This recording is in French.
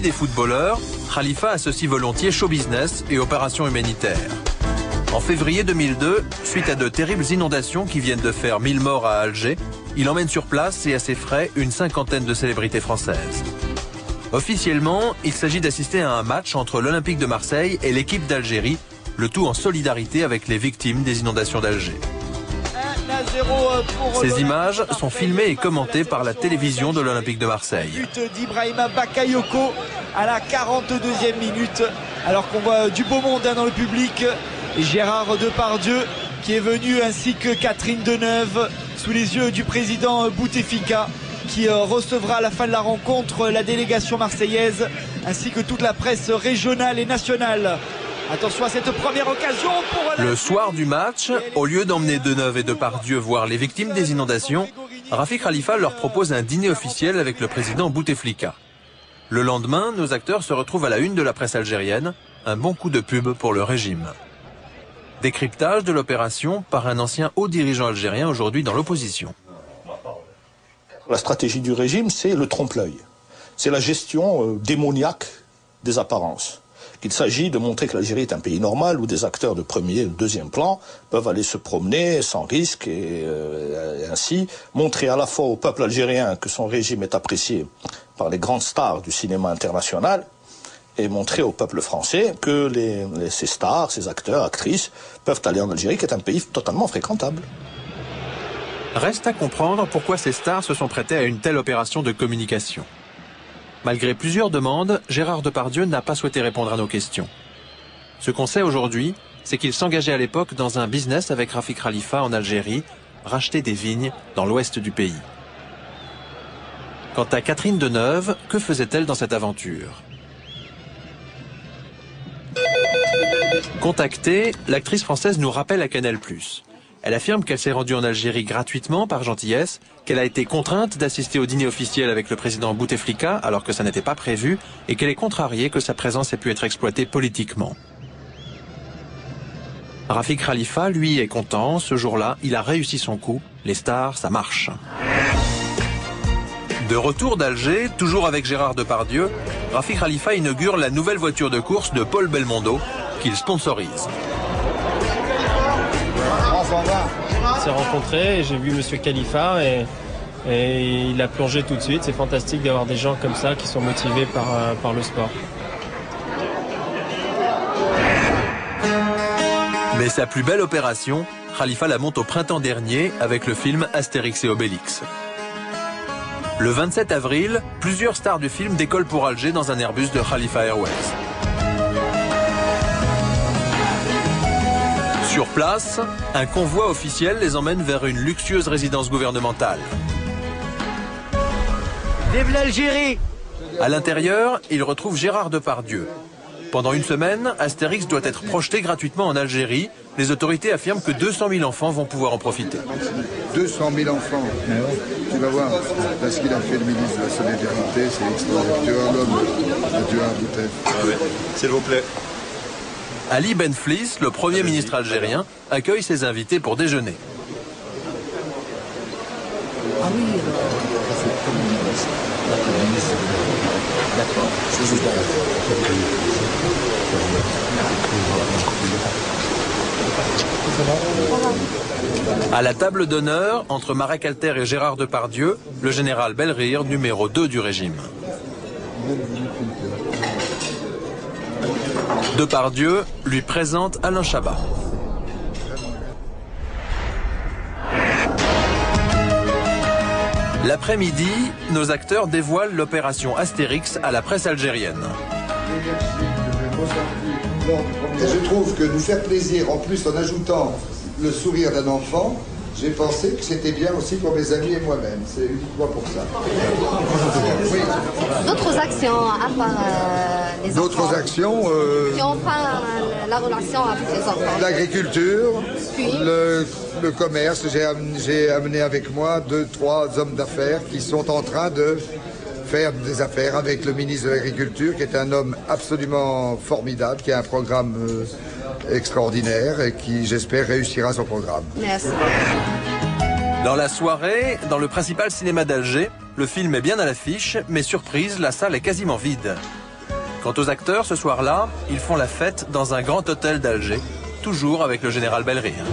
Des footballeurs, Khalifa associe volontiers show business et opérations humanitaires. En février 2002, suite à de terribles inondations qui viennent de faire 1000 morts à Alger, il emmène sur place et à ses frais une cinquantaine de célébrités françaises. Officiellement, il s'agit d'assister à un match entre l'Olympique de Marseille et l'équipe d'Algérie, le tout en solidarité avec les victimes des inondations d'Alger. Ces images sont filmées et commentées par la télévision de l'Olympique de Marseille. But d'Ibrahima Bakayoko à la 42e minute, alors qu'on voit du beau monde dans le public. Et Gérard Depardieu qui est venu, ainsi que Catherine Deneuve, sous les yeux du président Bouteflika, qui recevra à la fin de la rencontre la délégation marseillaise, ainsi que toute la presse régionale et nationale. Attention à cette première occasion pour... Le soir du match, au lieu d'emmener Deneuve et Depardieu voir les victimes des inondations, Rafik Khalifa leur propose un dîner officiel avec le président Bouteflika. Le lendemain, nos acteurs se retrouvent à la une de la presse algérienne, un bon coup de pub pour le régime. Décryptage de l'opération par un ancien haut dirigeant algérien aujourd'hui dans l'opposition. La stratégie du régime, c'est le trompe-l'œil. C'est la gestion démoniaque des apparences. Il s'agit de montrer que l'Algérie est un pays normal où des acteurs de premier et de deuxième plan peuvent aller se promener sans risque et ainsi montrer à la fois au peuple algérien que son régime est apprécié par les grandes stars du cinéma international et montrer au peuple français que ces stars, ces acteurs, actrices peuvent aller en Algérie qui est un pays totalement fréquentable. Reste à comprendre pourquoi ces stars se sont prêtées à une telle opération de communication. Malgré plusieurs demandes, Gérard Depardieu n'a pas souhaité répondre à nos questions. Ce qu'on sait aujourd'hui, c'est qu'il s'engageait à l'époque dans un business avec Rafik Khalifa en Algérie, racheter des vignes dans l'ouest du pays. Quant à Catherine Deneuve, que faisait-elle dans cette aventure? Contactée, l'actrice française nous rappelle à Canal+. Elle affirme qu'elle s'est rendue en Algérie gratuitement par gentillesse, qu'elle a été contrainte d'assister au dîner officiel avec le président Bouteflika alors que ça n'était pas prévu et qu'elle est contrariée que sa présence ait pu être exploitée politiquement. Rafik Khalifa, lui, est content. Ce jour-là, il a réussi son coup. Les stars, ça marche. De retour d'Alger, toujours avec Gérard Depardieu, Rafik Khalifa inaugure la nouvelle voiture de course de Paul Belmondo qu'il sponsorise. On s'est rencontrés et j'ai vu Monsieur Khalifa et il a plongé tout de suite. C'est fantastique d'avoir des gens comme ça qui sont motivés par le sport. Mais sa plus belle opération, Khalifa la monte au printemps dernier avec le film Astérix et Obélix. Le 27 avril, plusieurs stars du film décollent pour Alger dans un Airbus de Khalifa Airways. Sur place, un convoi officiel les emmène vers une luxueuse résidence gouvernementale. Vive l'Algérie! À l'intérieur, ils retrouvent Gérard Depardieu. Pendant une semaine, Astérix doit être projeté gratuitement en Algérie. Les autorités affirment que 200 000 enfants vont pouvoir en profiter. 200 000 enfants, tu vas voir, parce qu'il a fait le ministre de la Solidarité, c'est extraordinaire. Tu as un homme, tu as un Boutef. S'il vous plaît. Ali Benflis, le Premier ministre algérien, accueille ses invités pour déjeuner. Ah oui, d'accord. À la table d'honneur, entre Marek Alter et Gérard Depardieu, le général Belrire, numéro 2 du régime. Depardieu lui présente Alain Chabat. L'après-midi, nos acteurs dévoilent l'opération Astérix à la presse algérienne. Et je trouve que nous faire plaisir, en plus en ajoutant le sourire d'un enfant, j'ai pensé que c'était bien aussi pour mes amis et moi-même. C'est uniquement pour ça. Oui. D'autres actions à part les enfants. D'autres actions Qui ont pas la relation avec les enfants. L'agriculture, Puis le commerce. J'ai amené avec moi 2-3 hommes d'affaires qui sont en train de faire des affaires avec le ministre de l'Agriculture, qui est un homme absolument formidable, qui a un programme extraordinaire et qui, j'espère, réussira son programme. Merci. Dans la soirée, dans le principal cinéma d'Alger, le film est bien à l'affiche, mais surprise, la salle est quasiment vide. Quant aux acteurs, ce soir-là, ils font la fête dans un grand hôtel d'Alger, toujours avec le général Belrire.